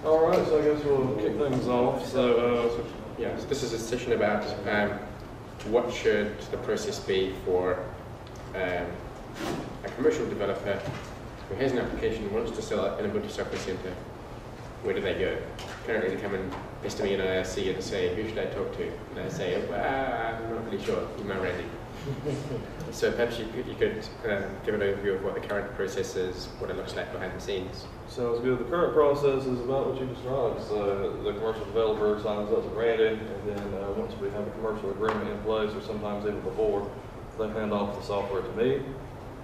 All right, so I guess we'll kick things off. So this is a session about what should the process be for a commercial developer who has an application and wants to sell an Ubuntu Software Center. Where do they go? Currently, they come and pester me in IRC and say, who should I talk to? And I say, well, I'm not really sure. Email Randy. So perhaps you could give an overview of what the current process is, what it looks like behind the scenes. sounds good. The current process is about what you described. So the commercial developer signs up with Randy, and then once we have a commercial agreement in place, or sometimes even before, they hand off the software to me,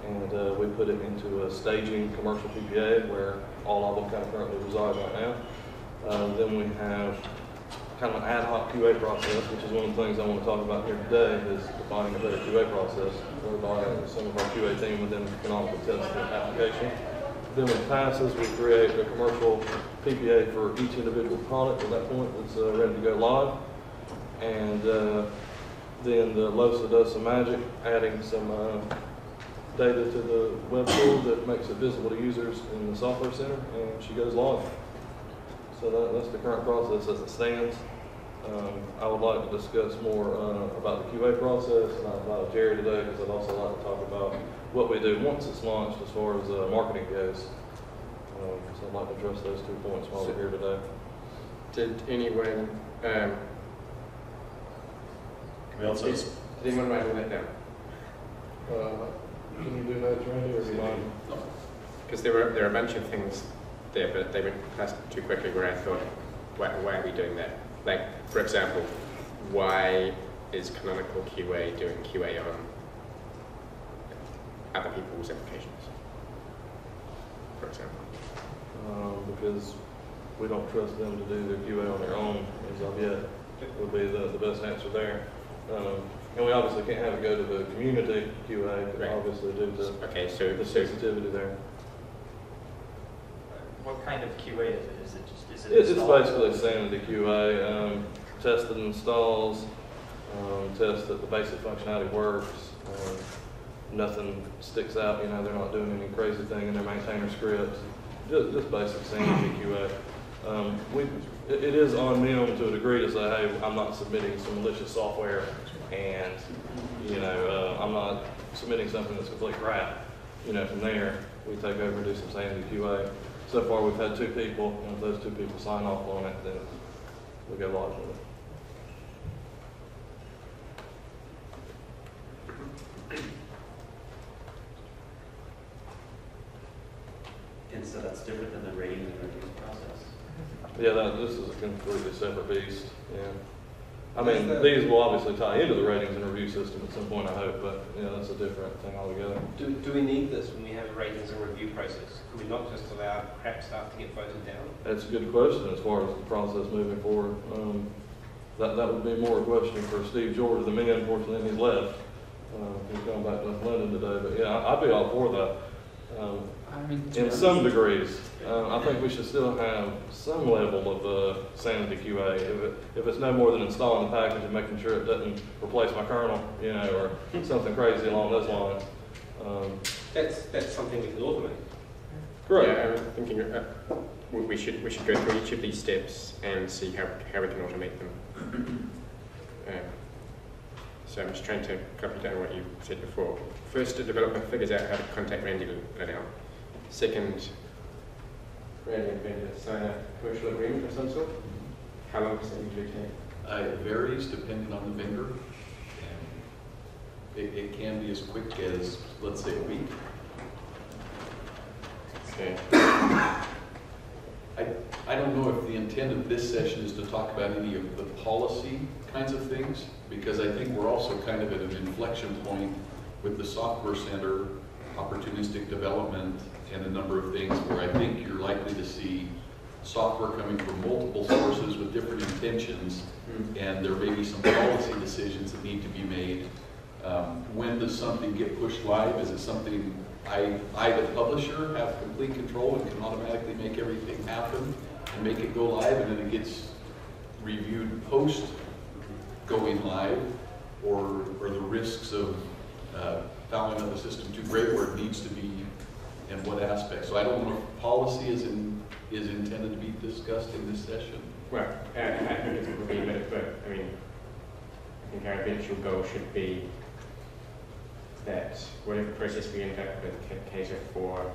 and we put it into a staging commercial PPA where all of them kind of currently reside right now. Then we have kind of an ad hoc QA process, which is one of the things I want to talk about here today, is defining a better QA process, whereby some of our QA team would then canonically test the application. Then when it passes, we create a commercial PPA for each individual product at that point that's ready to go live. And then the LOSA does some magic, adding some data to the web tool that makes it visible to users in the software center, and she goes live. So that's the current process as it stands. I would like to discuss more about the QA process, and I invited Jerry today because I'd also like to talk about what we do once it's launched as far as marketing goes. So I'd like to address those 2 points while we're here today. Did anyone did anyone write all that down? Can you do that, Randy, or do you mind? Because there are a bunch of things there, but they went past too quickly where I thought, why are we doing that? Like, for example, why is canonical QA doing QA on other people's applications, for example? Because we don't trust them to do their QA on their own as of yet, would be the best answer there. And we obviously can't have it go to the community QA, right. Obviously due to the sensitivity there. What kind of QA is it? Is it just It's basically sanity QA, test that installs, test that the basic functionality works, nothing sticks out, they're not doing any crazy thing in their maintainer scripts, just basic sanity QA. It is on them to a degree to say, hey, I'm not submitting some malicious software, and I'm not submitting something that's complete crap. From there, we take over and do some sanity QA. So far, we've had 2 people, and if those 2 people sign off on it, then we go live with it. And so that's different than the rating and review process? Yeah, this is a completely separate beast. Yeah. I mean, these will obviously tie into the ratings and review system at some point, I hope, but that's a different thing altogether. Do we need this when we have a ratings and review process? Could we not just allow crap stuff to get voted down? That's a good question as far as the process moving forward. That would be more a question for Steve George than me, unfortunately, he's left. He's going back to London today, but yeah, I'd be all for that. In some degrees, I think we should still have some level of sanity QA. If it's no more than installing the package and making sure it doesn't replace my kernel, or something crazy along those lines. That's something we can automate. Correct. Yeah, I was thinking we should go through each of these steps and see how we can automate them. So I'm just trying to copy down what you said before. First, the developer figures out how to contact Randy now. Second, Randy and vendor sign a commercial agreement of some sort. How long does that usually take? It varies depending on the vendor. And it can be as quick as, let's say, a week. Okay. I don't know if the intent of this session is to talk about any of the policy kinds of things, because I think we're also kind of at an inflection point with the software center, opportunistic development, and a number of things where I think you're likely to see software coming from multiple sources with different intentions, and there may be some policy decisions that need to be made. When does something get pushed live? Is it something I, the publisher, have complete control and can automatically make everything happen and make it go live, and then it gets reviewed post going live, or the risks of fouling up the system too great where it needs to be, and what aspects? So I don't know if policy is is intended to be discussed in this session? Well, I think it's probably a bit, but I mean, I think our eventual goal should be that whatever process we end up with can cater for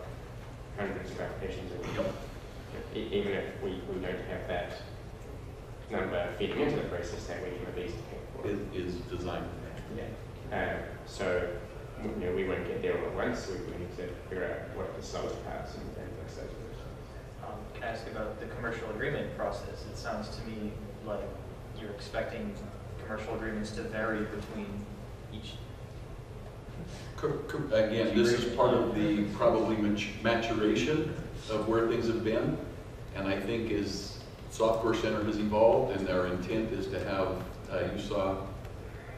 hundreds of applications a week. Even if we don't have that number feeding into the process, that we can at least pay for. It is designed. Yeah. So we won't get there all at once. We need to figure out what the solid paths and things like that. Can I ask about the commercial agreement process? It sounds to me like you're expecting commercial agreements to vary between each. Again, this is part of the probably maturation of where things have been. And I think as Software Center has evolved and our intent is to have, you saw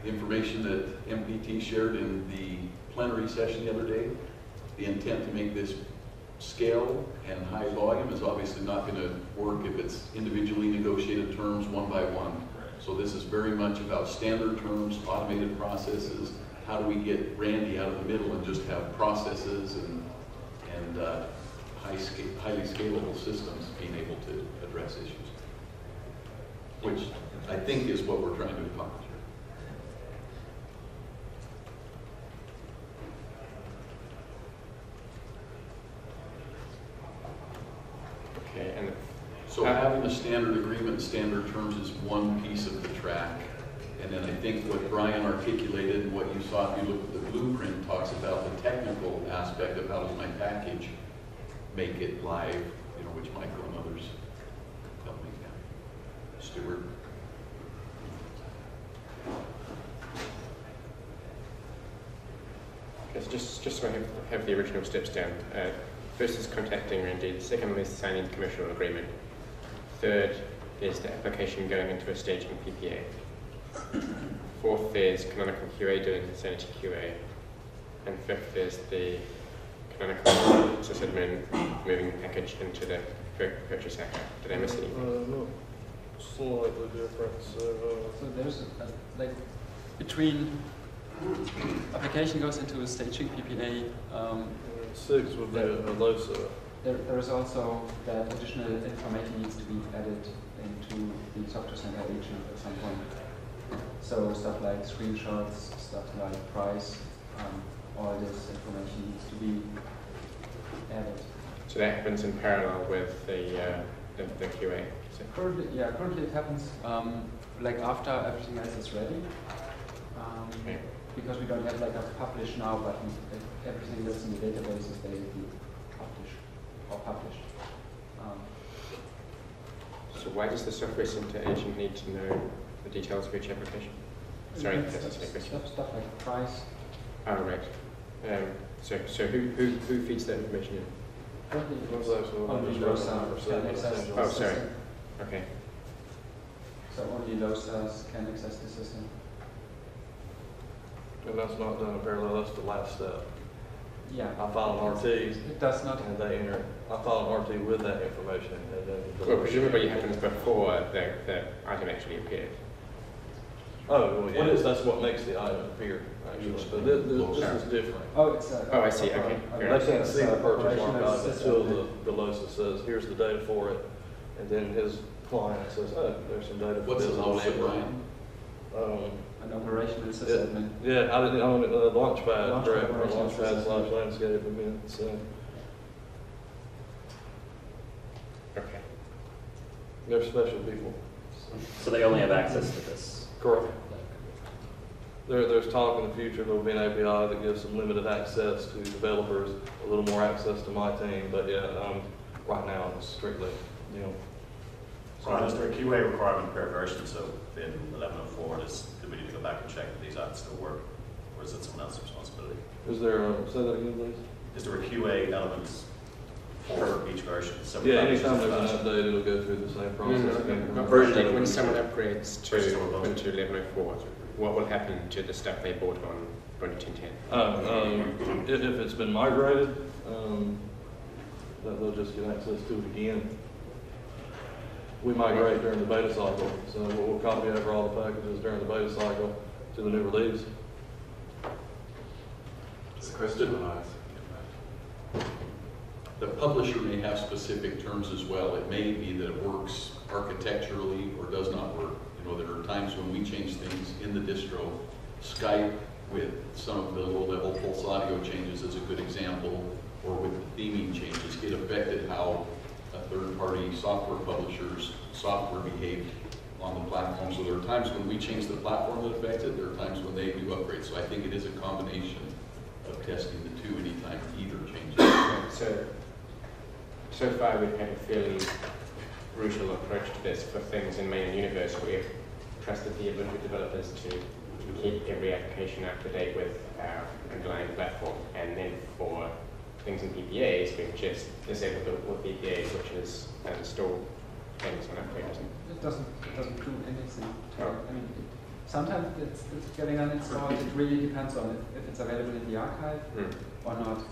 the information that MPT shared in the plenary session the other day, the intent to make this scale and high volume is obviously not going to work if it's individually negotiated terms one by one. So this is very much about standard terms, automated processes. How do we get Randy out of the middle and just have processes and highly scalable systems being able to address issues, which I think is what we're trying to accomplish here. Okay, and So having a standard agreement, standard terms is one piece of the track. And then I think what Brian articulated and what you saw if you look at the blueprint talks about the technical aspect of how does my package make it live, which Michael and others help me. Stuart. Okay, so just so I have the original steps down. First is contacting Randy. Second is signing the commercial agreement. Third is the application going into a staging PPA. Fourth is canonical QA doing sanity QA. And fifth is the canonical sysadmin moving the package into the purchase account. Did I miss anything? No, slightly different. So there's like between application goes into a staging PPA. 6 would be a LOSA. There is also that additional information needs to be added into the software center agent at some point. So stuff like screenshots, stuff like price, all this information needs to be added. So that happens in parallel with the QA. So Currently it happens like after everything else is ready. okay. Because we don't have like a publish now button. Everything that's in the database is basically published. So why does the software center agent need to know the details of each application? Sorry, that's a silly question. Stuff like price. Oh, right. So who feeds that information in? Only LOSA can access the Oh, sorry. system. Okay. So only LOSAs can access the system. And that's not done in parallel, that's the last step. Yeah. I file an RT, It does not. and they enter, I file an RT with that information, and then. Well, presumably it happens before the item actually appeared. Oh, well, yes, that's what makes the item appear, actually, but this is different. Oh, it's Oh, I see, okay. They can't see the purchase mark operational item system. until the LOSA says, here's the data for it, and then his client says, oh, there's some data for What's this. the LOSA, Brian? An operational system. Yeah, I didn't own it, Launchpad, Launchpad correct, operational Launchpad system. / landscape events, Okay. they're special people. So they only have access to this. Correct. There's talk in the future there will be an API that gives some limited access to developers, a little more access to my team, but yeah, right now it's strictly, So is there a QA requirement per version? So in 1104, do we need to go back and check that these items still work? Or is it someone else's responsibility? Is there, say that again, please? Is there a QA element for each version? So Yeah, anytime there's an update, it'll go through the same process again. When someone upgrades to Ubuntu 1104, what will happen to the stuff they bought on Ubuntu 10.10? If it's been migrated, they'll just get access to it again. We migrate during the beta cycle, so we'll copy over all the packages during the beta cycle to the new release. Just a question. The publisher may have specific terms as well. It may be that it works architecturally or does not work. You know, there are times when we change things in the distro. Skype with some of the low-level pulse audio changes is a good example, or with the theming changes. It affected how a third-party software publisher's software behaved on the platform. So there are times when we change the platform that affects it. There are times when they do upgrades. So I think it is a combination of testing the two anytime either changes. So far we've had a fairly brutal approach to this for things in main and universe. We've trusted the Ubuntu developers to keep every application up to date with our underlying platform, and then for things in PPAs, we've just disabled all PPAs, which is uninstall things on upgrade, isn't it? It doesn't do anything. Oh. I mean, sometimes it's getting uninstalled. It really depends on if it's available in the archive or not.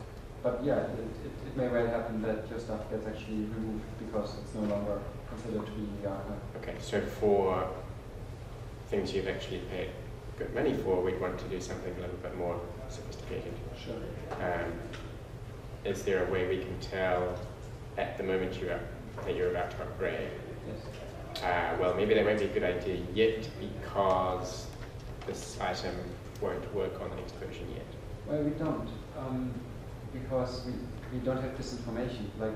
But yeah, it may well happen that your stuff gets actually removed because it's no longer considered to be in the archive. Okay, so for things you've actually paid good money for, we'd want to do something a little bit more sophisticated. Sure. Is there a way we can tell at the moment that you're about to upgrade? Yes. Well, maybe that won't be a good idea yet because this item won't work on the next version yet. Well, we don't, because we don't have this information. Like,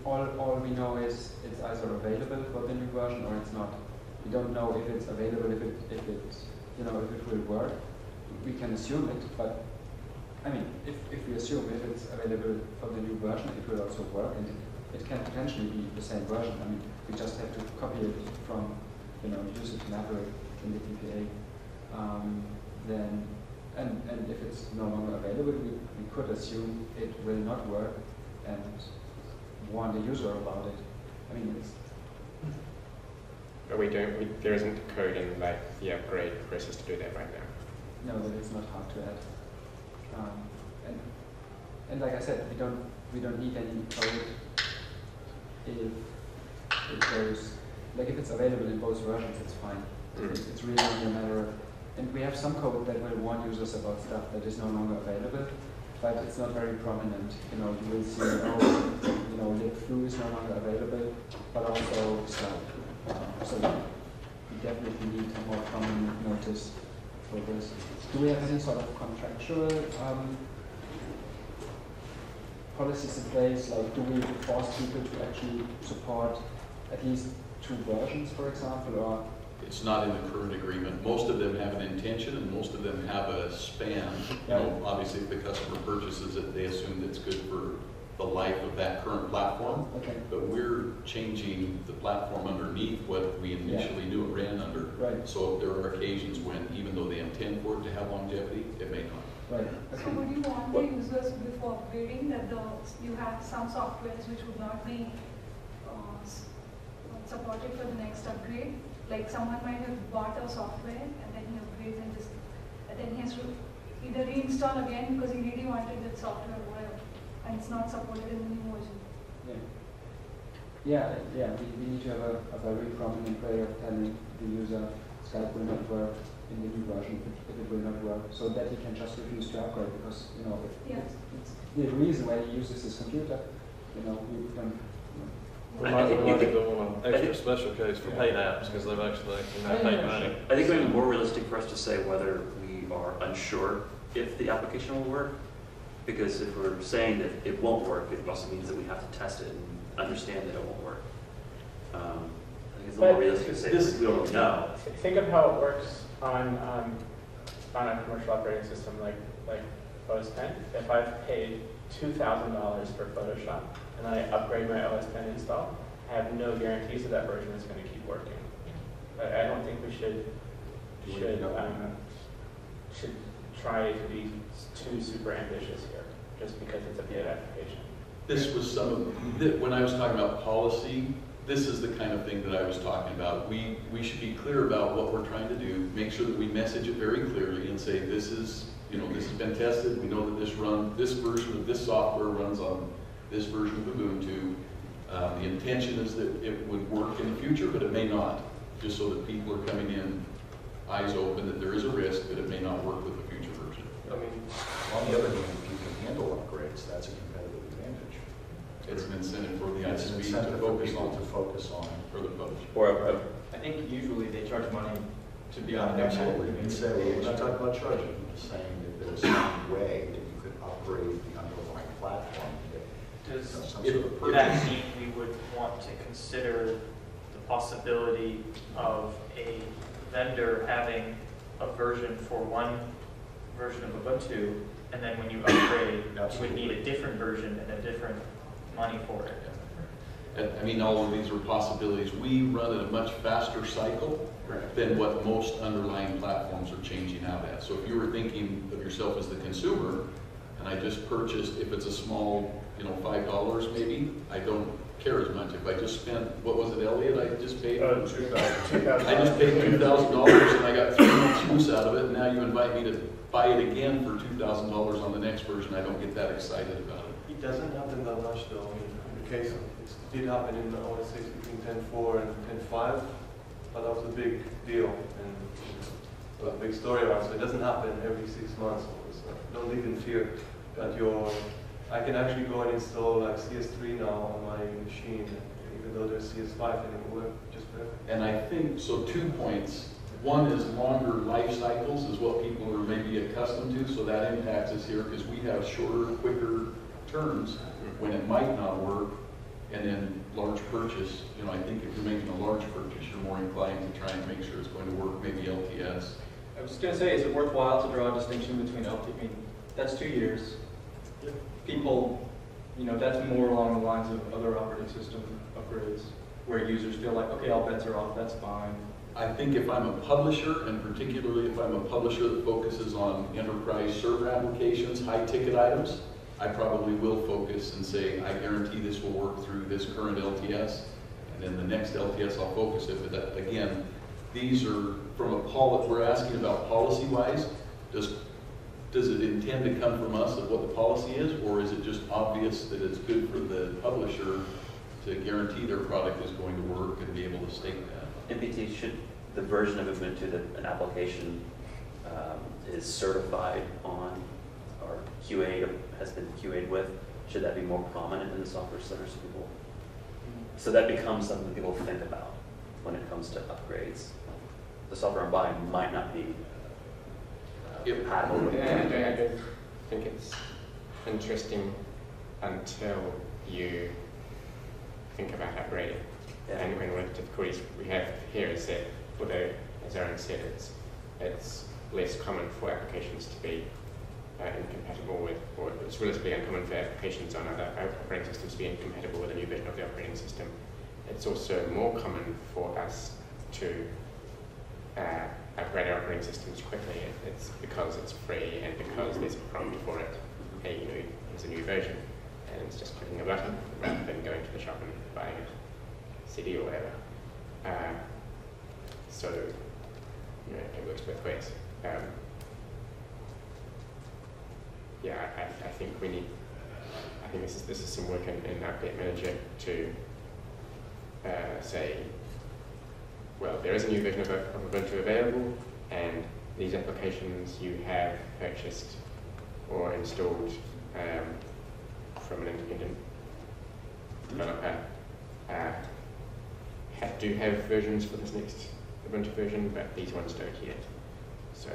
all we know is it's either available for the new version or it's not. We don't know if it's available, if it will work. We can assume it, but I mean, if we assume if it's available for the new version, it will also work, and it can potentially be the same version. I mean, we just have to copy it from, use it in Maverick in the PPA. Then, and if it's no longer available, we could assume it will not work and warn the user about it. I mean, it's. But there isn't code in the upgrade process to do that right now. No, but it's not hard to add. And like I said, we don't need any code if it goes, if it's available in both versions, it's fine. It's really only a matter of, and we have some code that will warn users about stuff that is no longer available, but it's not very prominent. You will see, libflu is no longer available, but also stuff. So we definitely need a more prominent notice for this. Do we have any sort of contractual policies in place? Like, do we force people to actually support at least 2 versions, for example, or? It's not in the current agreement. Most of them have an intention, and most of them have a span. Obviously, if the customer purchases it, they assume that it's good for the life of that current platform. Okay. But we're changing the platform underneath what we initially knew it ran under. Right. So there are occasions when, even though they intend for it to have longevity, it may not. Right. So would you want the users before upgrading that you have some softwares which would not be supported for the next upgrade? Like someone might have bought a software and then he upgrades and then he has to either reinstall again because he really wanted that software or whatever, and it's not supported in the new version. Yeah. We need to have a very prominent way of telling the user Skype will not work in the new version if it will not work, so that he can just refuse to upgrade because it's the reason why he uses his computer. We can. We might go on an extra special case for paid apps because they've actually paid money. I think it would be more realistic for us to say whether we are unsure if the application will work, because if we're saying that it won't work, it also means that we have to test it and understand that it won't work. I think it's a little more realistic to say we don't know. Think of how it works on a commercial operating system like OS X. If I've paid $2,000 for Photoshop and I upgrade my OS X install, I have no guarantees that version is going to keep working. I don't think we should try to be too super ambitious here, just because it's a paid application. This was when I was talking about policy, this is the kind of thing that I was talking about. We should be clear about what we're trying to do, make sure that we message it very clearly and say this is, this has been tested, we know that this version of this software runs on this version of Ubuntu. The intention is that it would work in the future, but it may not, just so that people are coming in eyes open that there is a risk that it may not work with the future version. I mean, on the other hand, if you can handle upgrades, that's a competitive advantage. It's an incentive for the It's an ISP to incentive for focus people to on, focus on. for the publisher. Or I think usually they charge money to be Yeah, on their absolutely. network. You'd say, well, we're not talking about charging, we're just saying that there's some way that you could upgrade the underlying platform to get Does some sort of purchase. that mean we would want to consider the possibility of a vendor having a version for one version of Ubuntu, and then when you upgrade, you would need a different version and a different money for it? And, I mean, all of these are possibilities. We run at a much faster cycle than what most underlying platforms are changing out at. So if you were thinking of yourself as the consumer, and I just purchased, if it's a small, you know, $5 maybe, I don't care as much. If I just spent, what was it, Elliot? I just paid? $2,000. I just paid $2,000 and I got 3 months use out of it, and now you invite me to buy it again for $2,000 on the next version. I don't get that excited about it. It doesn't happen that much though. I mean, in the case of, it did happen in, I want to say, between 10.4 and 10.5, but that was a big deal and a big story around. So it doesn't happen every 6 months. So don't live in fear that I can actually go and install like CS3 now on my machine, even though there's CS5 and it will work just perfect. And I think, so 2 points. One is longer life cycles is what people are maybe accustomed to, so that impacts us here because we have shorter, quicker turns when it might not work. And then large purchase, you know, I think if you're making a large purchase, you're more inclined to try and make sure it's going to work, maybe LTS. I was going to say, is it worthwhile to draw a distinction between I mean, that's 2 years. People, you know, that's more along the lines of other operating system upgrades, where users feel like, okay, all bets are off, that's fine. I think if I'm a publisher, and particularly if I'm a publisher that focuses on enterprise server applications, high ticket items, I probably will focus and say, I guarantee this will work through this current LTS, and then the next LTS I'll focus it. But that, again, these are from a we're asking about policy-wise. Does it intend to come from us of what the policy is, or is it just obvious that it's good for the publisher to guarantee their product is going to work and be able to state that? MPT, should the version of Ubuntu that an application is certified on or QA has been QA'd with, should that be more prominent in the software center so that becomes something that people think about when it comes to upgrades? The software I'm buying might not be compatible with it. I don't think it's interesting until you think about upgrading. Yeah. And one of the difficulties we have here is that, although, as Aaron said, it's less common for applications to be incompatible with, or it's relatively uncommon for applications on other operating systems to be incompatible with a new version of the operating system. It's also more common for us to upgrade our operating systems quickly. It's because it's free and because there's a prompt for it. Hey, you know, here's a new version, and it's just clicking a button rather than going to the shop and buying a CD or whatever. So, you know, it works both ways. Yeah, I think we need. I think this is some work in Update Manager to say, well, there is a new version of Ubuntu available, and these applications you have purchased or installed from an independent developer do have versions for this next Ubuntu version, but these ones don't yet. So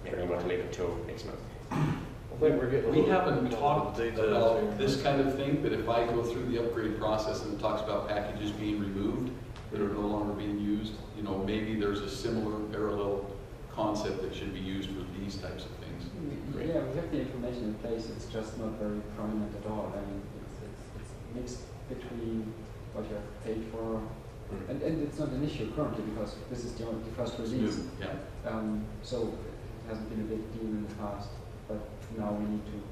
maybe you want to leave it till next month. I think we're getting. We haven't talked details about here. this kind of thing, but if I go through the upgrade process and it talks about packages being removed that are no longer being used, you know, maybe there's a similar parallel concept that should be used for these types of things. Yeah, we have the information in place, it's just not very prominent at all. I mean, it's mixed between what you have paid for, and it's not an issue currently because this is the first release. Yeah. So it hasn't been a big deal in the past, but now we need to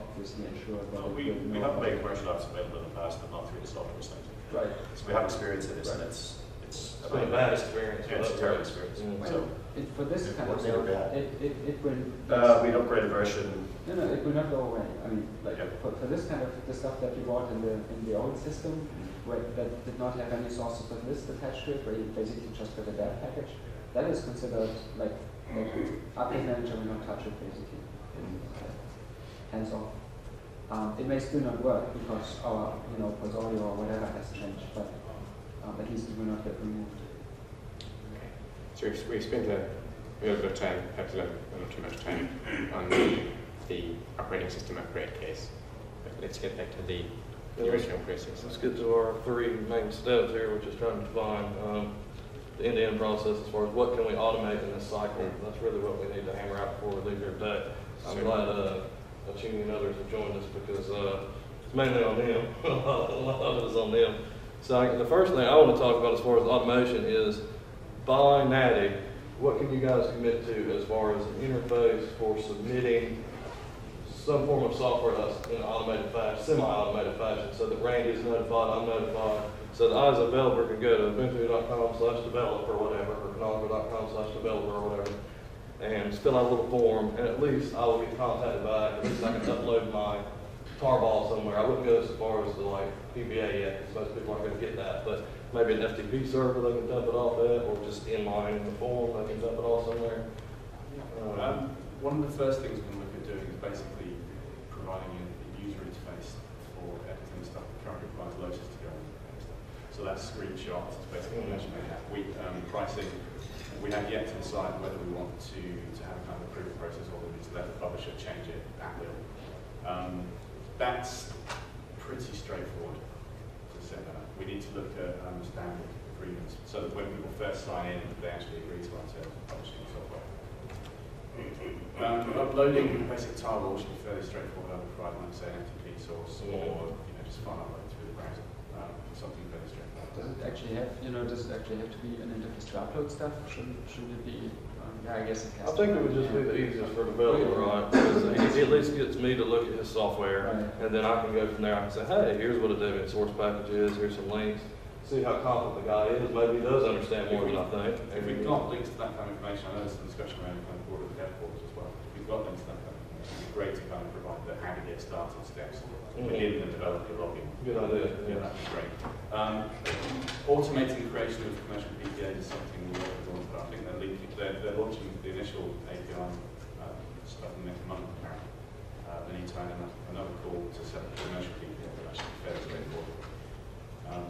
obviously ensure that We have made commercial apps available in the past, but not through the software center. Right. So we have experience in this, and it's It's been a bad experience. Yeah, it's a terrible experience. Yeah. So For this kind of What's the stuff, bad? it will. we'd upgrade a version. No, it will not go away. I mean, like Yep. for this kind of the stuff that you bought in the old system, where that did not have any sources of list attached to it, where you basically just got a dev package, that is considered like Update Manager will not touch it basically. Hands off. It may still not work because our, portfolio or whatever has changed, but at least it will not get removed. Okay. So we've spent a little bit of time, perhaps a little too much time, on the operating system upgrade case. But let's get back to the original process. Let's get to our three main steps here, which is trying to define the end-to-end process as far as what can we automate in this cycle. That's really what we need to hammer out before we leave here today. I'm glad Chini and others have joined us because it's mainly on them. A lot of it is on them. So the first thing I want to talk about as far as automation is by Natty, what can you guys commit to as far as an interface for submitting some form of software that's in an automated fashion, semi-automated fashion, so that Randy is notified, I'm notified, so that I as a developer can go to ubuntu.com/developer or whatever, or canonical.com/developer or whatever, and fill out a little form, and at least I will get contacted back. At least I can upload my tarball somewhere. I wouldn't go as far as the PBA yet, because most people aren't going to get that, but maybe an FTP server they can dump it off at, or just inline in the form they can dump it off somewhere. One of the first things we're going to look at doing is basically providing a user interface for editing stuff that currently requires Lotus to go on. So that's screenshots, it's basically measurement pricing. We have yet to decide whether we want to have kind of approval process or whether we need to let the publisher change it at will. That's pretty straightforward to set that up. We need to look at standard agreements so that when people first sign in, they actually agree to our terms of publishing software. Uploading basic tarball should be fairly straightforward. I would provide, like, say, an FTP source or just file upload through the browser. Something fairly straightforward. Does it actually have, does it actually have to be an interface to upload stuff? Shouldn't it be? Yeah, I guess it has. I think it would just be the easiest for a developer, right? Because it at least gets me to look at his software, and then I can go from there. I can say, hey, here's what a debian source package is. Here's some links. See how confident the guy is. Maybe he does understand more than I think. If we've got links to that kind of information, I know there's some discussion around kind of board of dev boards as well. If we've got links to that kind of information, it'd be great to kind of provide the how to get started steps within the developer login. Good idea. Yeah, that'd be great. Automating the creation of commercial PPAs is something we're working on, but I think they're launching the initial API stuff in the next month, apparently. They need to add another call to set up a commercial PPA, but that should be fairly straightforward.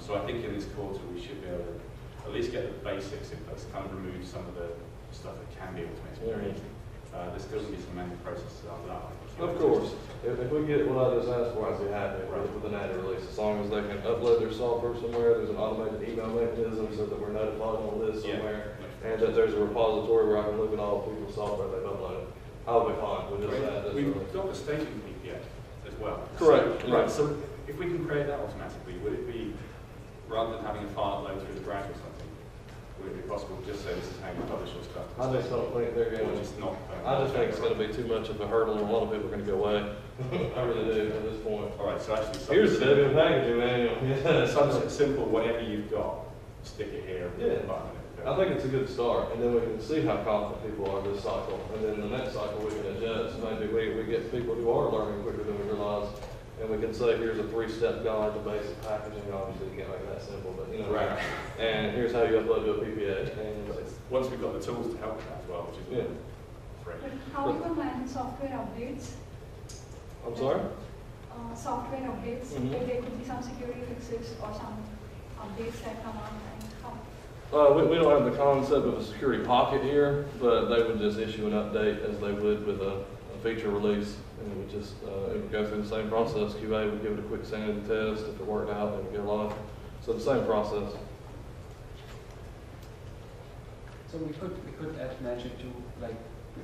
So I think in this quarter we should be able to at least get the basics in place, kind of remove some of the stuff that can be automated very easily. There's still going to be some manual processes after that. Of course. If we get what I just asked for, I'd be happy with the Natty release. As long as they can upload their software somewhere, there's an automated email mechanism so that we're notified on a list somewhere, and that there's a repository where I can look at all the people's software they've uploaded. I'll be fine with just that. We've got the staging PPA as well. Correct. So if we can create that automatically, would it be, rather than having a file upload through the browser or something, would it be possible to just say this is how you publish your stuff? I just don't think they're going to. I just think it's going to be too much of a hurdle, and a lot of people are going to go away. I really do at this point. All right, so actually, here's the Debian packaging manual. Yeah, something simple. Whatever you've got, stick it here. Yeah. I think it's a good start, and then we can see how confident people are this cycle, and then the next cycle we can adjust. Maybe we get people who are learning quicker than we realize. And we can say, here's a 3-step guide to basic packaging. Obviously, you can't make that simple, but right. And here's how you upload to a PPA. And once we've got the tools to help that as well, which is great. But how do you manage software updates? I'm sorry? Software updates. If there could be some security fixes or some updates that come on, and how? We don't have the concept of a security pocket here, but they would just issue an update as they would with a feature release. And it would just it would go through the same process. QA would give it a quick sanity test. If it worked out, it would go live. So the same process. So we could add magic to, like,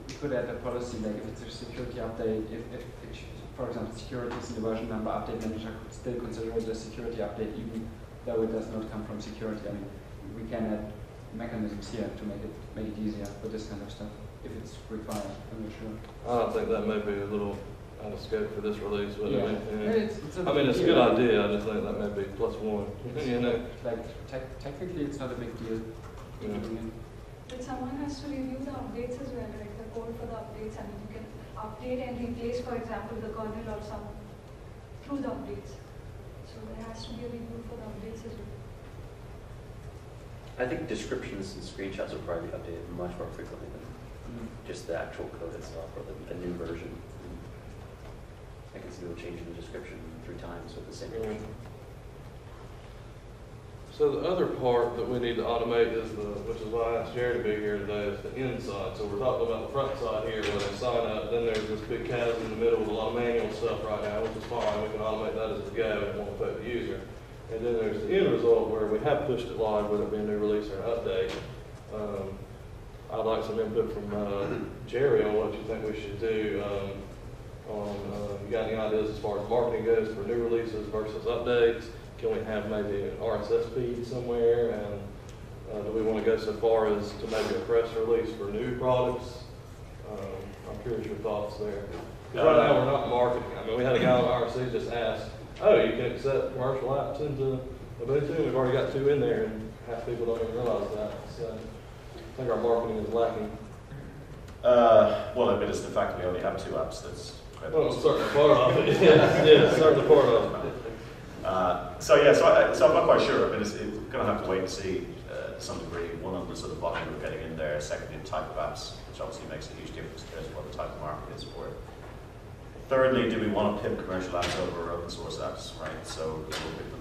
we could add a policy, like if it's a security update, if for example security is in the version number, update manager could still consider it a security update even though it does not come from security. I mean, we can add mechanisms here to make it easier for this kind of stuff. If it's required, I'm not sure. I think that may be a little out of scope for this release, but yeah. it's a good idea. I just think that may be +1. You know, like technically, it's not a big deal. Yeah. But someone has to review the updates as well, right? The code for the updates, and you can update and replace, for example, the kernel or some through the updates. So there has to be a review for the updates as well. I think descriptions and screenshots will probably be updated much more frequently than just the actual code itself or the new version. I can because we were changing the description 3 times with the same description. So the other part that we need to automate is which is why I asked Jerry to be here today, is the inside. So we're talking about the front side here where they sign up, then there's this big chasm in the middle with a lot of manual stuff right now, which is fine. We can automate that as we go and won't affect the user. And then there's the end result where we have pushed it live, whether it be a new release or an update. I'd like some input from Jerry on what you think we should do you got any ideas as far as marketing goes for new releases versus updates? Can we have maybe an RSS feed somewhere? And do we want to go so far as to maybe a press release for new products? I'm curious your thoughts there. 'Cause right now we're not marketing. I mean, we had a guy on RSC just ask, oh, you can accept commercial apps into Ubuntu? We've already got 2 in there, and half people don't even realize that. So I think our marketing is lacking. Well, I mean, it's the fact that we only have 2 apps that's quite well, certainly part of it. Yeah, certainly part of it. So I'm not quite sure. I mean, it's going to have to wait and see to some degree. One, on the sort of volume we're getting in there. Secondly, the type of apps, which obviously makes a huge difference to what the type of market is for it. Thirdly, do we want to pip commercial apps over open source apps, right? So we'll give them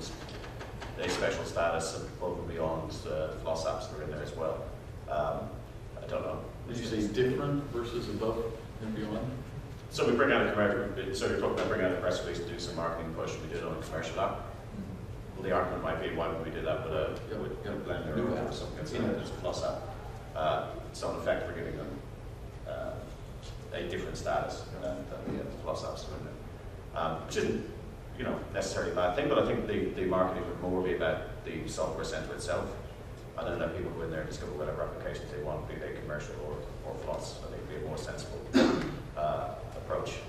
a special status above and beyond the FLOSS apps that are in there as well. I don't know. Did you say different versus above and beyond? So we bring out a commercial, so you're talking about bringing out a press release to do some marketing push, we did it on a commercial app. Well, the argument might be, why would we do that with a Blender or something that's in a FLOSS app? So in effect, we're giving them a different status than the FLOSS apps are in there. Which isn't, necessarily a bad thing, but I think the marketing would more be about the software center itself, and then let people go in there and discover whatever applications they want, be they commercial or FLOSS. I think it'd be a more sensible approach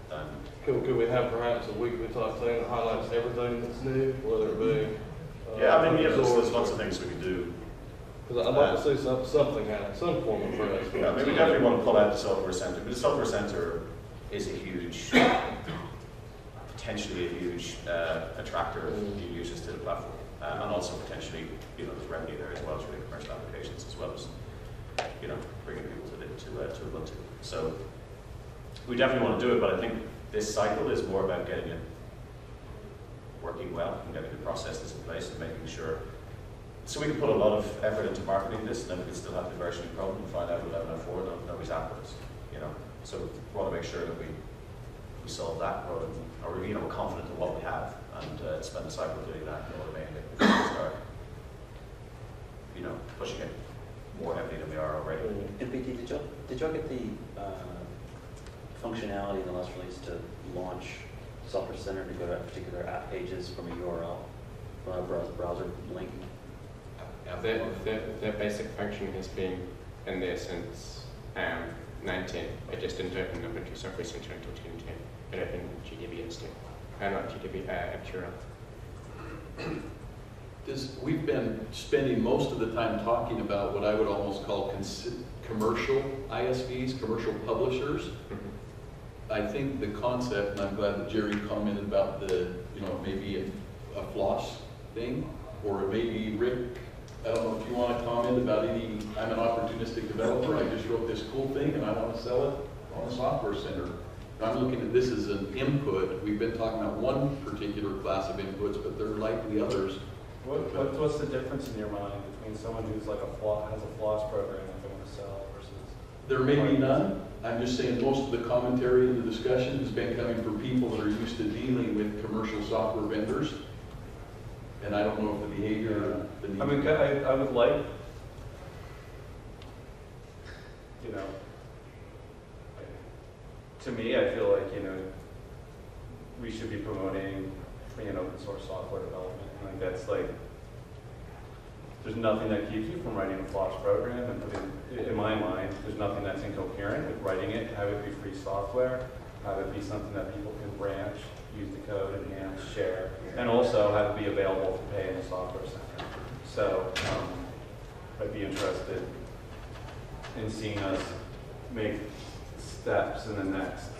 than. Could we have perhaps a weekly type thing that highlights everything that's new, whether it be? There's lots of things we can do. Because I'd like to see something happen, some form of press. Yeah, we definitely want to pull out the software center, but the software center is a huge, potentially a huge attractor of new users to the platform, and also potentially, there's revenue there as well as really commercial applications, as well as, bringing people to Ubuntu. So we definitely want to do it, but I think this cycle is more about getting it working well and getting the processes in place and making sure. So we can put a lot of effort into marketing this, and then we can still have the versioning problem and find out 11.04, nobody's happy with us, So we want to make sure that we solve that, or we're confident in what we have, and spend the cycle doing that and automating it before we start, pushing it more heavily than we are already. And BT, did y'all get the functionality in the last release to launch Software Center to go to particular app pages from a URL, from a browser link? The basic function has been in there since 19. It just didn't open Ubuntu Software Center until 2010. It opened GDB instead. Not GDB, Acura. We've been spending most of the time talking about what I would almost call commercial ISVs, commercial publishers. I think the concept, and I'm glad that Jerry commented about maybe a FLOSS thing, or maybe Rick, I don't know if you want to comment about I'm an opportunistic developer, I just wrote this cool thing and I want to sell it on a software center. I'm looking at this as an input. We've been talking about one particular class of inputs, but there are likely others. What's the difference in your mind between someone who's like has a FLOSS program that they want to sell versus? There may be none. I'm just saying most of the commentary and the discussion has been coming from people that are used to dealing with commercial software vendors. And I don't know if the behavior, I would like, to me, I feel like, we should be promoting free and open source software development. And that's there's nothing that keeps you from writing a FLOSS program. And in my mind, there's nothing that's incoherent with writing it, have it be free software, have it be something that people can branch, use the code, enhance, share, and also have it be available to pay in the software center. So I'd be interested in seeing us make steps in the next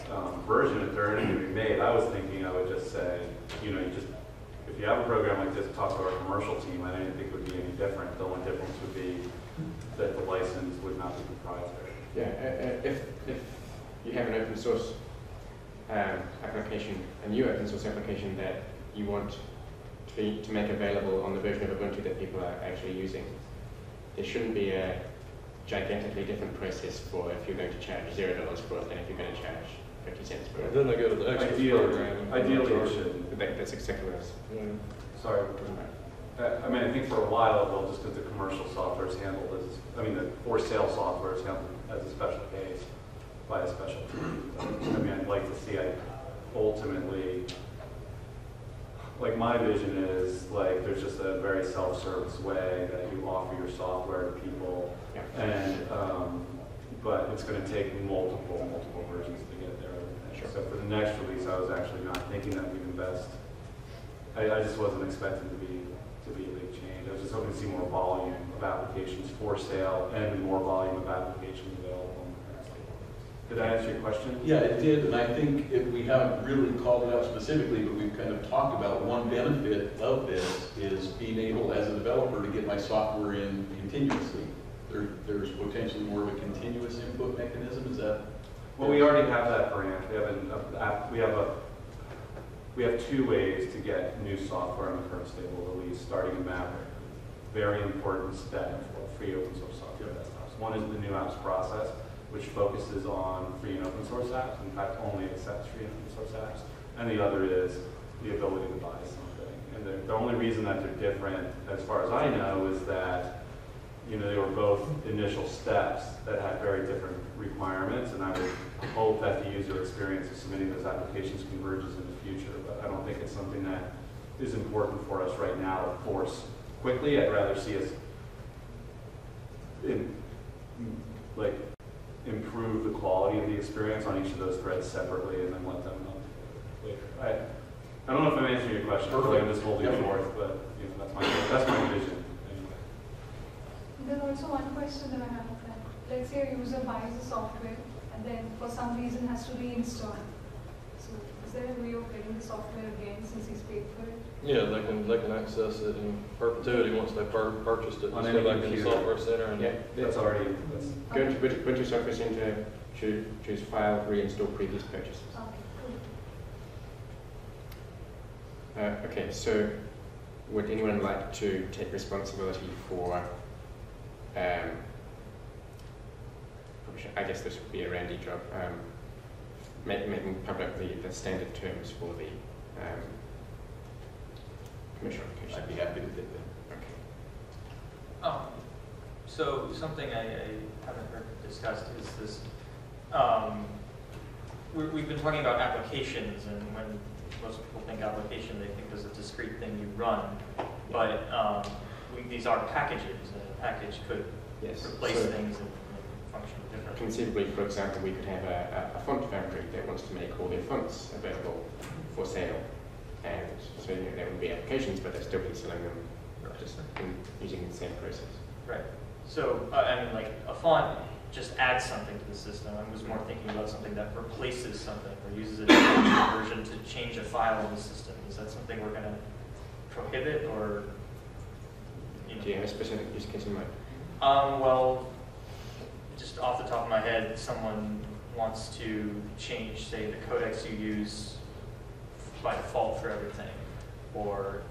version if there are any to be made. I was thinking I would just say, if you have a program like this, talk to our commercial team. I didn't think it would be any different. The only difference would be that the license would not be proprietary. Yeah, if you have an open source application, a new open source application that you want to make available on the version of Ubuntu that people are actually using, there shouldn't be a gigantically different process for if you're going to charge $0 for it than if you're going to charge 50 cents for it. Then they go to the extra program. Ideally, it shouldn't. That's exactly what I was. Sorry. I mean, I think for a while, well, just because the commercial software is handled as, I mean, the for sale software is handled as a special case by a special team. I mean, I'd like to see, ultimately, like my vision is like there's just a very self-service way that you offer your software to people, and but it's going to take multiple versions to get there. Sure. So for the next release, I was actually not thinking that we'd invest. I just wasn't expecting to be a big change. I was just hoping to see more volume of applications for sale and more volume of applications available on the current state. Did I answer your question? Yeah, it did, and I think we haven't really called it out specifically, but we've kind of talked about one benefit of this is being able, as a developer, to get my software in continuously. There's potentially more of a continuous input mechanism. Is that? Well, we already have that branch. We have two ways to get new software on the current stable release, starting in Maverick. Very important step for free open source software desktops. One is the new apps process, which focuses on free and open source apps. In fact, only accepts free and open source apps. And the other is the ability to buy something. And the only reason that they're different, as far as I know, is that they were both initial steps that had very different requirements, and I would hope that the user experience of submitting those applications converges in the future. But I don't think it's something that is important for us right now to force quickly. I'd rather see us improve the quality of the experience on each of those threads separately, and then let them know later. I don't know if I'm answering your question. I'm just holding forth, but that's my vision. There's also one question that I have. Let's say a user buys the software and then for some reason has to reinstall. So is there a way of getting the software again since he's paid for it? Yeah, they can access it in perpetuity once they purchased it. On Just any go back in the computer. software center and That's already. Go to Ubuntu Software Center, choose File, reinstall previous purchases. Okay, cool. Okay, so would anyone like to take responsibility for I guess this would be a Randy job, making public the standard terms for the commercial application. I'd be happy to take that. Okay. So something I haven't heard discussed is this, we've been talking about applications, and when most people think application, they think there's a discrete thing you run, but these are packages, and a package could replace things and function differently. Conceivably, for example, we could have a font foundry that wants to make all their fonts available for sale, and so there would be applications, but they'd still be selling them just using the same process. Right. So, I mean, like a font just adds something to the system. I was more thinking about something that replaces something or uses a different version to change a file in the system. Is that something we're going to prohibit, or? Do you have a specific use case in mind? Well, just off the top of my head, someone wants to change, say, the codecs you use by default for everything, or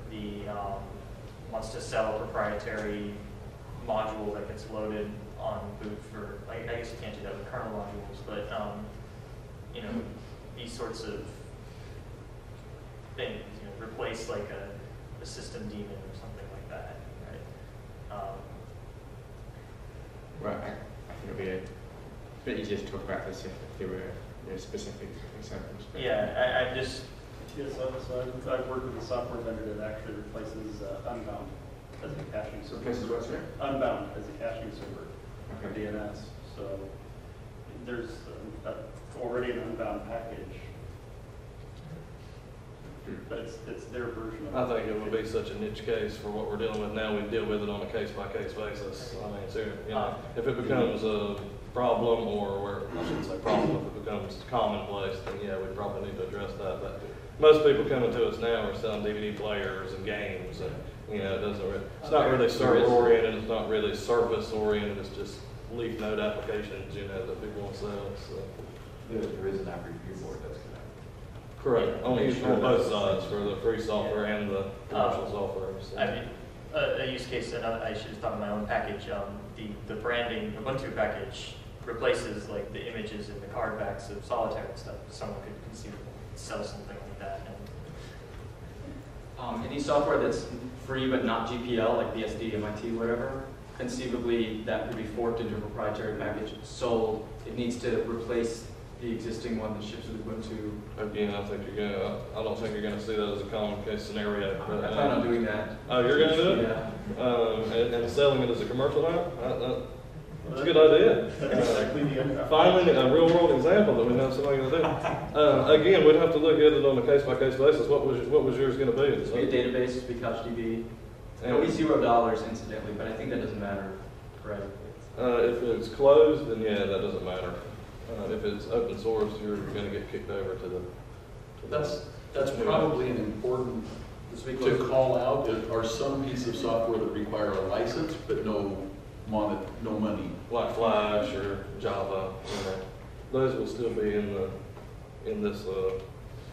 wants to sell a proprietary module that gets loaded on boot for, I guess you can't do that with kernel modules, but these sorts of things, replace like a system daemon or something like that, right? Well, I think it would be a bit easier to talk about this if there were specific examples. Yeah, I just... Yes, so I've worked with a software vendor that actually replaces Unbound as a caching server. Replaces what, sir? Unbound as a caching server for Okay. DNS. So there's already an Unbound package, but it's their version of it. I think it would be such a niche case for what we're dealing with now. We deal with it on a case-by-case basis. I mean, seriously, if it becomes a problem, or I shouldn't say problem, if it becomes commonplace, then yeah, we probably need to address that. But most people coming to us now are selling DVD players and games, and it's not really server-oriented, it's not really service-oriented, it's just leaf node applications, that people want to sell. So. There is an app review board that's connected. Correct, on Make sure both that's- sides, for the free software and the commercial software. So. I mean, a use case, another, I should have thought of my own package, the branding Ubuntu package replaces like the images in the card backs of Solitaire and stuff. Someone could conceivably sell something like that. And Any software that's free but not GPL, like BSD, MIT, whatever, conceivably that could be forked into a proprietary package, sold. It needs to replace the existing one that ships with Ubuntu. Again, I don't think you're gonna see that as a common case scenario. I plan on doing that. Oh, you're gonna do it? Yeah. And selling it as a commercial app? That's a good idea. Exactly the Finally, a real world example that we have somebody gonna do. Again, we'd have to look at it on a case by case basis. What was yours gonna be? It's be a database, it's be CouchDB. It'll be $0 incidentally, but I think that doesn't matter, right? If it's closed, then yeah, that doesn't matter. If it's open source, you're gonna get kicked over to the. That's probably an important to call out. There are some pieces of software that require a license, but no money. Like Flash or Java, those will still be in this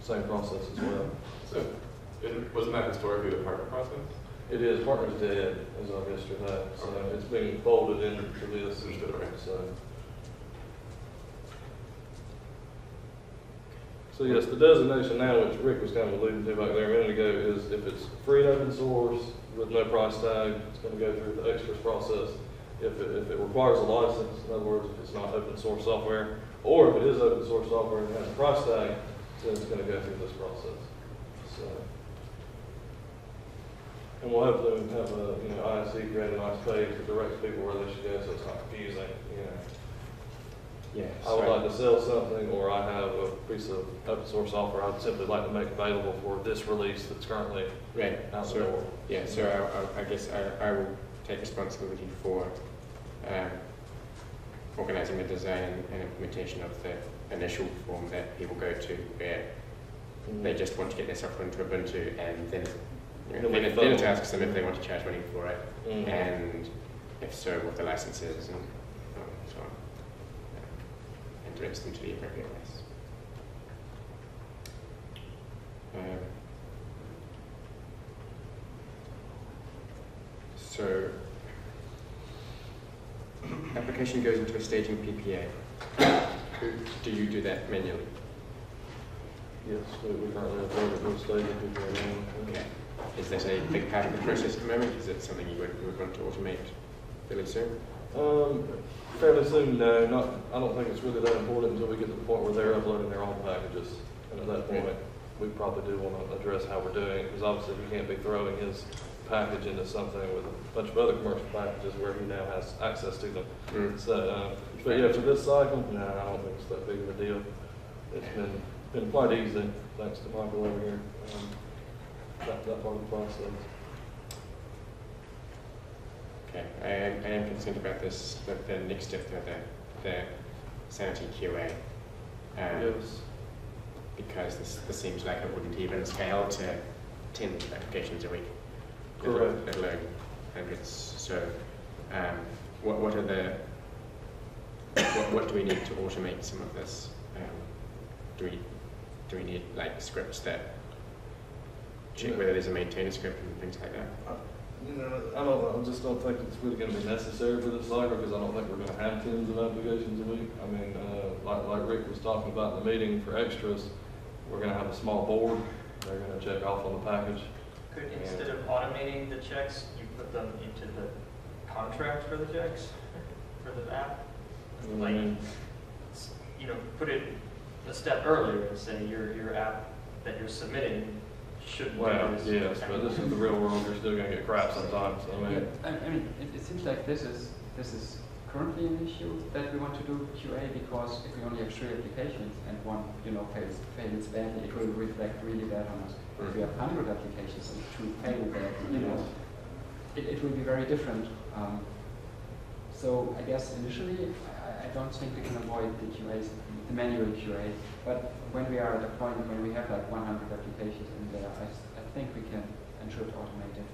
same process as well. So, wasn't that historically the partner process? It is. Partner's dead as of yesterday, so it's being folded into this. So yes, the designation now, which Rick was kind of alluding to back there a minute ago, is if it's free and open source with no price tag, it's going to go through the extras process. If it requires a license, in other words, if it's not open source software, or if it is open source software and has a price tag, then it's going to go through this process. So, and we'll hopefully have a ISC create a nice page that directs people where they should go, so it's not confusing. Yeah, I would like to sell something, or I have a piece of open source software I'd simply like to make available for this release that's currently out the door. Yeah, so I guess I will take responsibility for organizing the design and implementation of the initial form that people go to where they just want to get their software into Ubuntu, and then it asks them if they want to charge money for it, and if so, what the license is, and so on. And directs them to the appropriate place. So, application goes into a staging PPA. Do you do that manually? Yes, we currently upload it to a staging PPA. Okay. Is that a big part of the process at the moment? Is it something you would want to automate fairly soon? Fairly soon, no. I don't think it's really that important until we get to the point where they're uploading their own packages. And at that point, we probably do want to address how we're doing it, because obviously we can't be throwing his package into something with a bunch of other commercial packages where he now has access to them. So, but yeah, for this cycle, no, I don't think it's that big of a deal. It's been quite easy, thanks to Michael over here. That part of the process. Okay, I am concerned about this, the next step, the sanity QA. Yes. Because this seems like it wouldn't even scale to 10 applications a week. Correct. Let alone hundreds. So, what are the what do we need to automate some of this? Do we need like scripts that check whether there's a maintainer script and things like that? I just don't think it's really going to be necessary for this cycle, because I don't think we're going to have tens of applications a week. I mean, like Rick was talking about in the meeting for extras, we're going to have a small board. They're going to check off on the package. could, instead of automating the checks, you put them into the contract for the checks, for the app? Like, put it a step earlier and say your app that you're submitting should. Well, yes, but this is the real world. You're still going to get crap sometimes. I mean, it seems like this is currently an issue that we want to do QA, because if we only have 3 applications and one fails badly, it will reflect really bad on us. If we have 100 applications and 2 fail badly, it will be very different. So I guess initially, I don't think we can avoid the QAs, the manual QA. But when we are at a point when we have like 100 applications in there, I think we can and should automate it.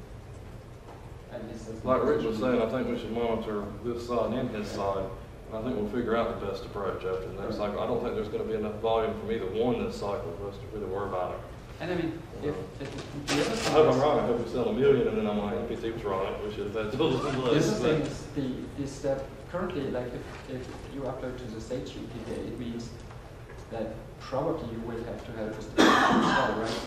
Like Rich was saying, I think we should monitor this side and his side. And I think we'll figure out the best approach after the next cycle. I don't think there's going to be enough volume from either one this cycle for us to really worry about it. And I mean, if the other I thing hope I'm is- wrong. I hope we sell 1 million, and then I'm like, NPC was right. We should have had a little The less. other thing is that currently, like if you upload to the State Street PPA, it means that probably you will have to help with the package as well, right?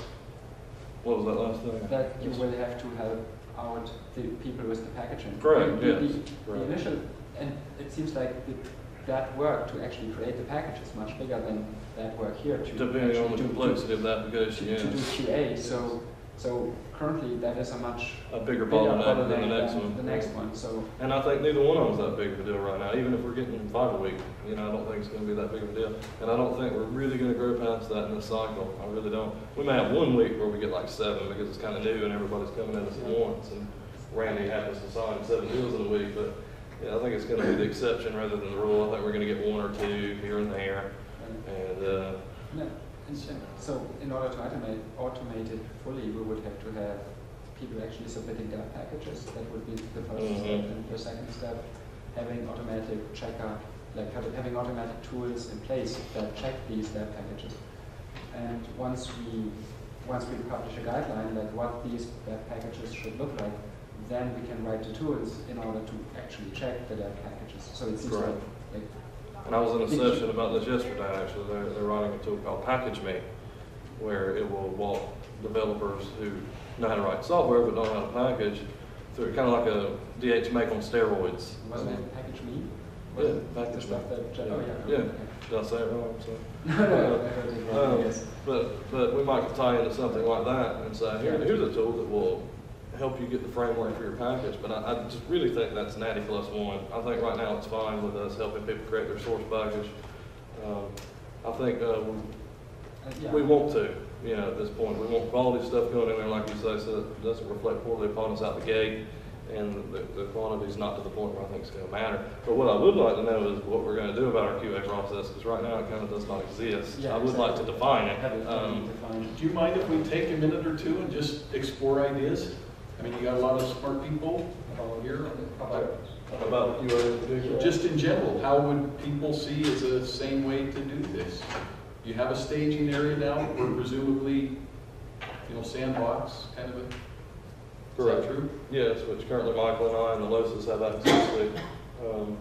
What was that last thing? That you will have to help out the people with the packaging. Correct, The- yes. The Correct. initial, and it seems like that work to actually create the package is much bigger than that work here to Depending on the actually complexity of the application, to do yes. QA. So currently that is a much A bigger bottleneck than the next one. The next one. So And I think neither one of them's that big of a deal right now. Even if we're getting 5 a week, you know, I don't think it's going to be that big of a deal. And I don't think we're really going to grow past that in this cycle. I really don't. We may have 1 week where we get like 7 because it's kind of new and everybody's coming at us at once. And Randy happens to sign 7 deals in a week, but yeah, I think it's going to be the exception rather than the rule. I think we're going to get 1 or 2 here and there. And yeah. And so in order to automate it fully, we would have to have people actually submitting their packages. That would be the first step. And the second step, having automatic checker, like having automatic tools in place that check these lab packages. And once we publish a guideline, like what these lab packages should look like, then we can write the tools in order to actually check the lab packages. So it seems like and I was in a session about this yesterday, actually. They're writing a tool called Package Me, where it will walk developers who know how to write software but don't know how to package through kind of like a DH Make on steroids. Wasn't it Package Me? Yeah, Package Me. Stuff that, Yeah. oh yeah. Yeah. Okay. Did I say it wrong? So, No, I heard it wrong, yes. but we might tie into something like that and say, here's a tool that will help you get the framework for your package. But I just really think that's natty plus one. I think right now it's fine with us helping people create their source package. I think we want to, you know, at this point. We want quality stuff going in there, like you say, so it doesn't reflect poorly upon us out the gate. And the quantity is not to the point where I think it's going to matter. But what I would like to know is what we're going to do about our QA process, because right now it kind of does not exist. Yeah, I would like to define it. Do you mind if we take a minute or two and just explore ideas? I mean, you got a lot of smart people here. About QA in particular? Just in general, how would people see as a sane way to do this? You have a staging area now where presumably, you know, sandbox kind of a. Correct. Is that true? Yes, which currently Michael and I and the LOSAs have access to.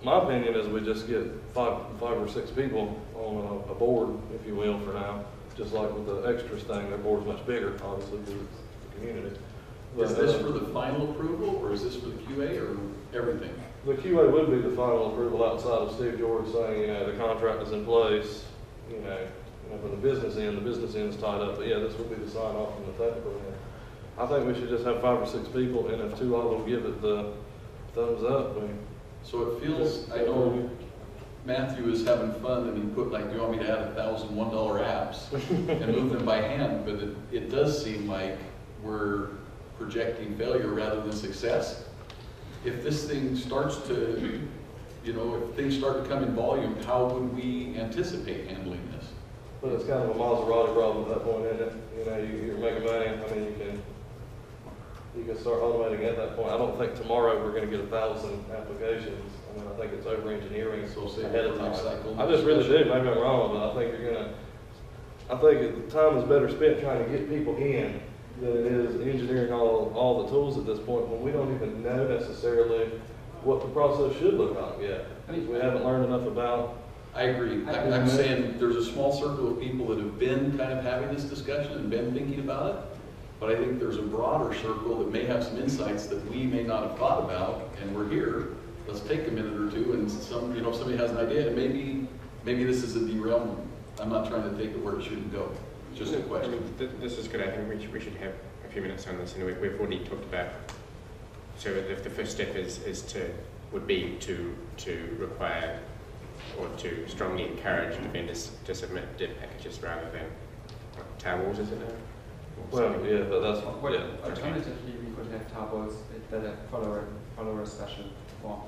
My opinion is we just get five or six people on a board, if you will, for now. Just like with the extras thing, their board's much bigger, obviously, because it's the community. Is this for the final approval, or is this for the QA, or everything? The QA would be the final approval outside of Steve George saying, you know, the contract is in place, you know, for the business end's tied up. But yeah, this would be the sign off from the technical end. I think we should just have 5 or 6 people, and if 2 of them give it the thumbs up. So it feels, I know Matthew is having fun, and he put like, do you want me to add 1,000 $1 apps and move them by hand? But it does seem like we're projecting failure rather than success. If this thing starts to, you know, if things start to come in volume, how would we anticipate handling this? But it's kind of a Maserati problem at that point, isn't it? You know, you're making money. I mean, you can start automating at that point. I don't think tomorrow we're going to get 1,000 applications. I mean, I think it's over engineering ahead of time. I just really do. Maybe I'm wrong, but I think you're going to. I think the time is better spent trying to get people in than it is engineering all the tools at this point when we don't even know necessarily what the process should look like yet. I mean, we haven't learned enough about. I agree. I'm saying there's a small circle of people that have been kind of having this discussion and been thinking about it, but I think there's a broader circle that may have some insights that we may not have thought about, and we're here. Let's take a minute or two, and if somebody has an idea, and maybe this is a derailment. I'm not trying to take it where it shouldn't go. It's just a question. I mean, this is good. I think we should have a few minutes on this. And we've already talked about. So if the first step would be to require or to strongly encourage the vendors to submit DIP packages rather than towels, is it now? Well, yeah, but that's Alternatively, we could have tables that follow a special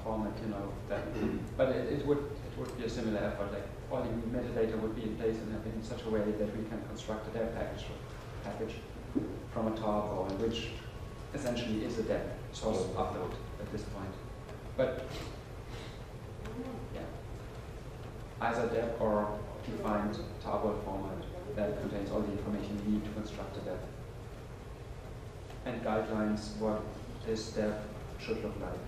format, you know. But it would be a similar effort. Like all the metadata would be in place and in such a way that we can construct a dev package from a table, which essentially is a dev source upload at this point. But either dep or defined tarball format that contains all the information you need to construct a dep. And guidelines what this dep should look like.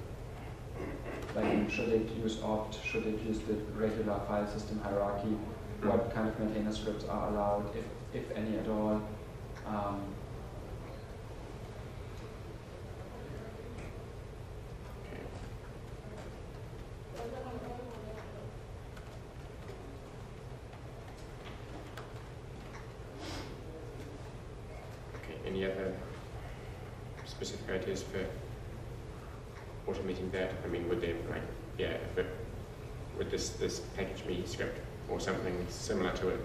Like, should it use opt, should it use the regular file system hierarchy, what kind of maintainer scripts are allowed, if any at all. Any other specific ideas for automating that? I mean, would they, like, yeah, would this package me script or something similar to it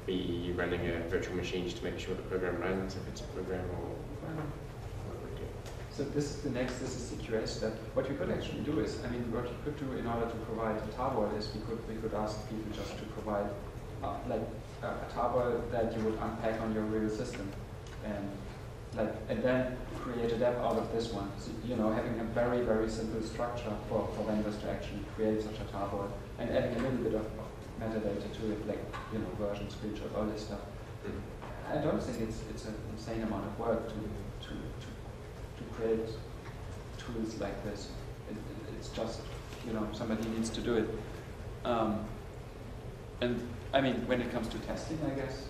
be running a virtual machine just to make sure the program runs if it's a program, or what would it do? So this is the next, this is CQS step. What we could actually do is, I mean, what you could do in order to provide a tarball is we could ask people just to provide like a tarball that you would unpack on your real system. And then create a dep out of this one. So, you know, having a very, very simple structure for vendors to actually create such a tarball, and adding a little bit of metadata to it, like, you know, version, screenshot, all this stuff. I don't think it's an insane amount of work to create tools like this. It's just, you know, somebody needs to do it. And I mean, when it comes to testing, I guess.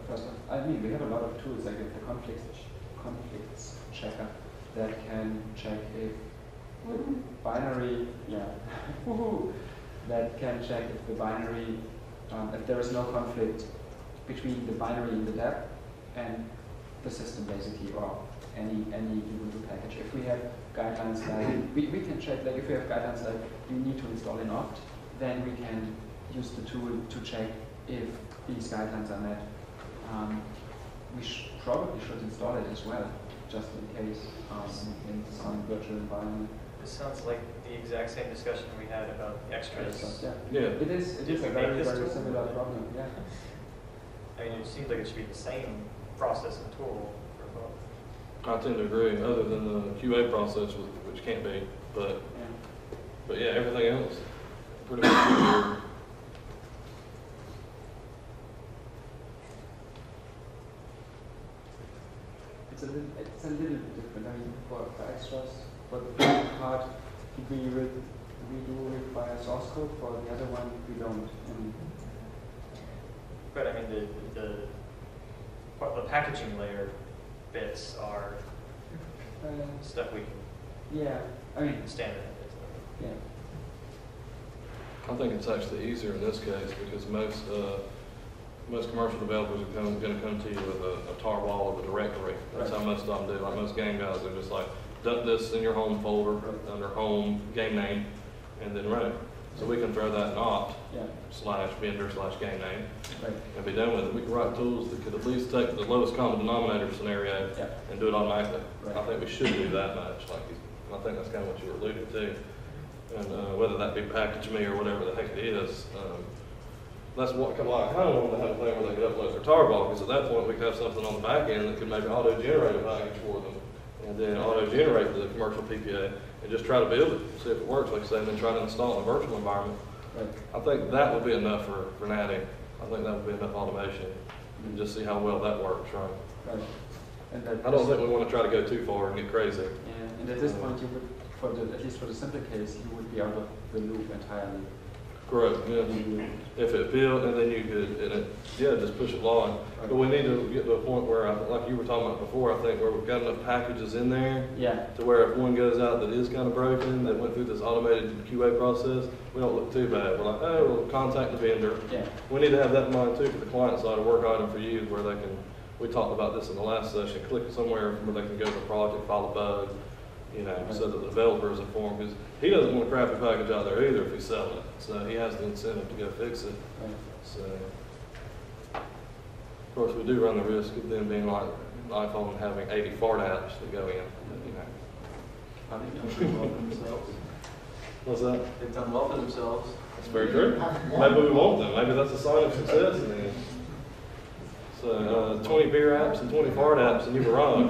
First, I mean, we have a lot of tools like the conflicts checker that can check if binary, that can check if the binary, if there is no conflict between the binary in the dep and the system basically, or any Ubuntu package. If we have guidelines like, we can check, like if we have guidelines like you need to install an opt, then we can use the tool to check if these guidelines are met. We probably should install it as well, just in case, in some virtual environment. This sounds like the exact same discussion we had about extras. Yeah. It is a very, very similar problem, yeah. I mean, it seems like it should be the same process and tool for both. I tend to agree, other than the QA process, which can't be, but yeah, everything else, pretty much. It's a little bit different. I mean, for extras, for the first part, we do require source code. For the other one, we don't. But I mean, the packaging layer bits are stuff we can I mean, standard. Yeah. I think it's actually easier in this case because most commercial developers are going to come to you with a tarball of a directory. That's how most of them do. Like most game guys, they're just like, dump this in your home folder under home game name, and then run it. So we can throw that in opt /vendor/game name and be done with it. We can write tools that could at least take the lowest common denominator scenario and do it automatically. I think we should do that much. I think that's kind of what you were alluding to. And whether that be package me or whatever the heck it is. That's what I kind of wanted to have a thing where they could upload their tarball, because at that point we could have something on the back end that could maybe auto-generate a package for them, and then auto-generate the commercial PPA, and just try to build it, see if it works, like I say, and then try to install it in a virtual environment. I think that would be enough for natty. I think that would be enough automation, and just see how well that works, right? And I don't think we want to try to go too far and get crazy. Yeah, and at this point you would, at least for the simple case, you would be out of the loop entirely. Correct, yeah. If it built, and then you could, just push it live. But we need to get to a point where, like you were talking about before, I think where we've got enough packages in there to where if one goes out that is kind of broken, that went through this automated QA process, we don't look too bad. We're like, oh, we'll contact the vendor. We need to have that in mind too for the client side, a work item for you where they can, we talked about this in the last session, click somewhere where they can go to the project, file a bug, so that the developer is informed, because he doesn't want a crappy package out there either if he's selling it. So he has the incentive to go fix it. So, of course, we do run the risk of them being like iPhone having 80 fart apps that go in. What's that? They've done well for themselves. That's very true. Maybe we want them. Maybe that's a sign of success. So 20 beer apps and 20 fart apps, and you were wrong.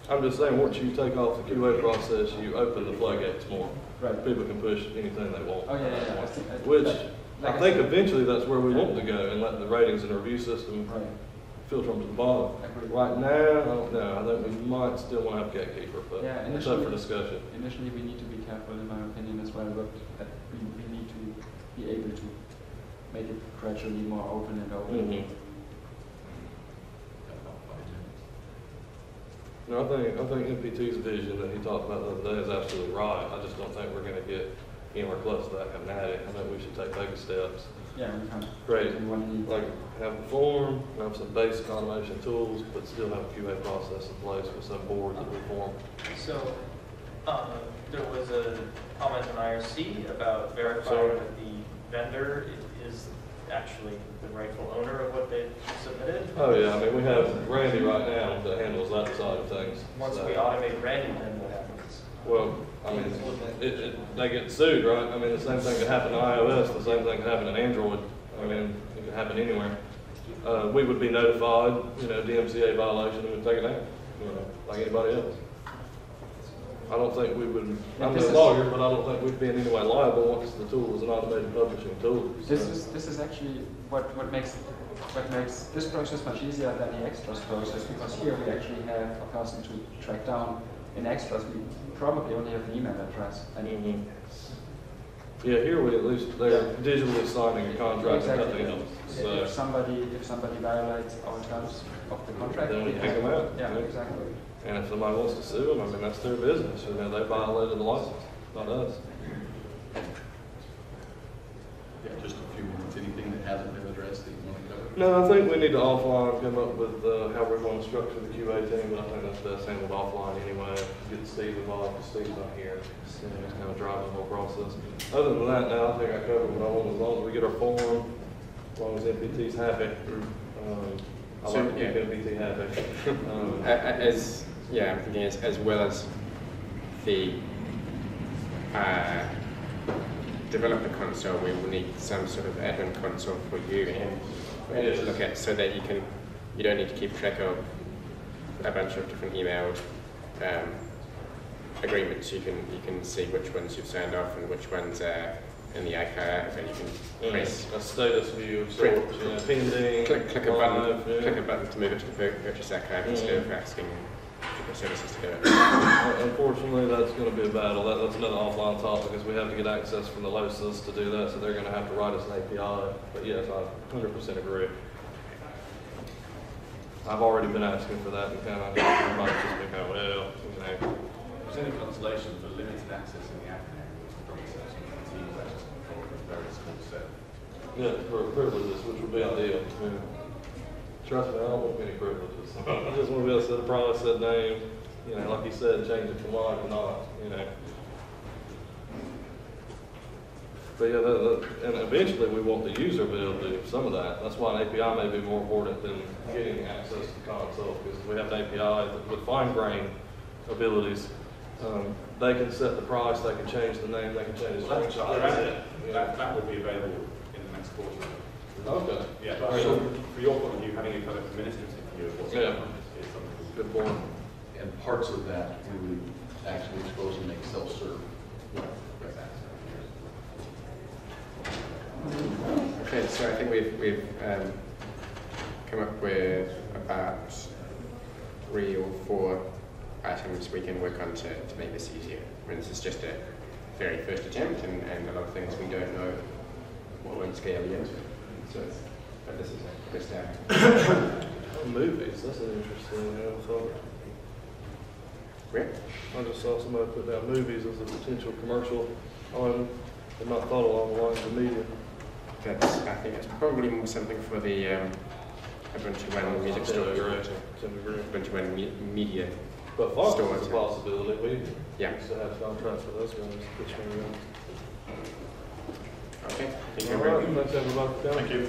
I'm just saying, once you take off the QA process, you open the floodgates more. Right. People can push anything they want. Oh, yeah. Which, like I think eventually that's where we want to go, and let the ratings and review system Right. filter them to the bottom. Agreed. Right now, I don't know, I think we might still want to have gatekeeper, but Yeah, it's up for discussion. Initially, we need to be careful, in my opinion, as well, but that we need to be able to make it gradually more open and open. Mhm. No, I think NPT's vision that he talked about the other day is absolutely right. I just don't think we're going to get anywhere close to that coming at it. I think we should take baby steps. Yeah, we can. Great. We want to Like have the form, have some basic automation tools, but still have a QA process in place with some board that we form. So, there was a comment on IRC about verifying Sorry. that the vendor is actually the rightful owner of what they submitted. Oh yeah, I mean we have Randy right now that handles that side of things. Once So- we automate Randy, then what happens? Well, I mean, they get sued, right? I mean, the same thing could happen to iOS, the same thing could happen in Android. I mean, it could happen anywhere. We would be notified, DMCA violation, and we'd take it down, like anybody else. I don't think we would, I'm no lawyer, but I don't think we'd be in any way liable once the tool is an automated publishing tool. This is actually what makes this process much easier than the extras process, because here we actually have a person to track down. In extras, we probably only have the email address. And Yeah, here we at least, they're digitally signing a contract and Exactly. nothing else. So, if somebody violates our terms of the contract, then we kick them out. Yeah, exactly. And if somebody wants to sue them, I mean, that's their business. They violated the license, not us. Yeah, just a few minutes. Anything that hasn't been addressed that you want to cover? No, I think we need to offline come up with how we're going to structure the QA team, but I think that's best handled offline anyway. Get Steve involved, because Steve's not here. So he's kind of driving the whole process. Other than that, now I think I covered what I want. As long as we get our form, as long as NPT's happy. I like to keep NPT happy. I'm thinking as well as the developer console, we will need some sort of admin console for you to look at, so that you don't need to keep track of a bunch of different emailed agreements. You can see which ones you've signed off and which ones are in the archive, and you can press a status view of sorts, pending, click a live, button, click a button to move it to the purchase archive instead of asking services to do it. Unfortunately, that's going to be a battle. That's another offline topic, because we have to get access from the LOSAs to do that, so they're going to have to write us an API. But yes, I 100% agree. I've already been asking for that, and kind of might just be kind of, If there's any consolation for limited access in the admin area, which is probably teams access control for a very small set. yeah, for privileges, which would be ideal. Yeah. Trust me, I don't want any privileges. I just want to be able to set a price, set name, like you said, change it from live to not, But yeah, and eventually we want the user to be able to do some of that. That's why an API may be more important than getting access to the console, because we have an API with fine-grained abilities. They can set the price, they can change the name, they can change the screenshot. That would be available in the next quarter. Okay. Yeah, so for your point of view, having a kind of administrative view of what's going on is something. Good point. And parts of that we would actually expose and make self-serve. Okay, so I think we've come up with about 3 or 4 items we can work on to make this easier. I mean, this is just a very first attempt, and a lot of things we don't know what won't scale yet. So, but this is a good start. Movies, that's an interesting thought. Great. I just saw somebody put down movies as a potential commercial item, and not thought along the lines of media. I think it's probably more something for the Ubuntu One music store. Ubuntu One media But Fox store. is a possibility. We used to have contracts with those guys. Okay. All right, thanks everybody for coming. Thank you.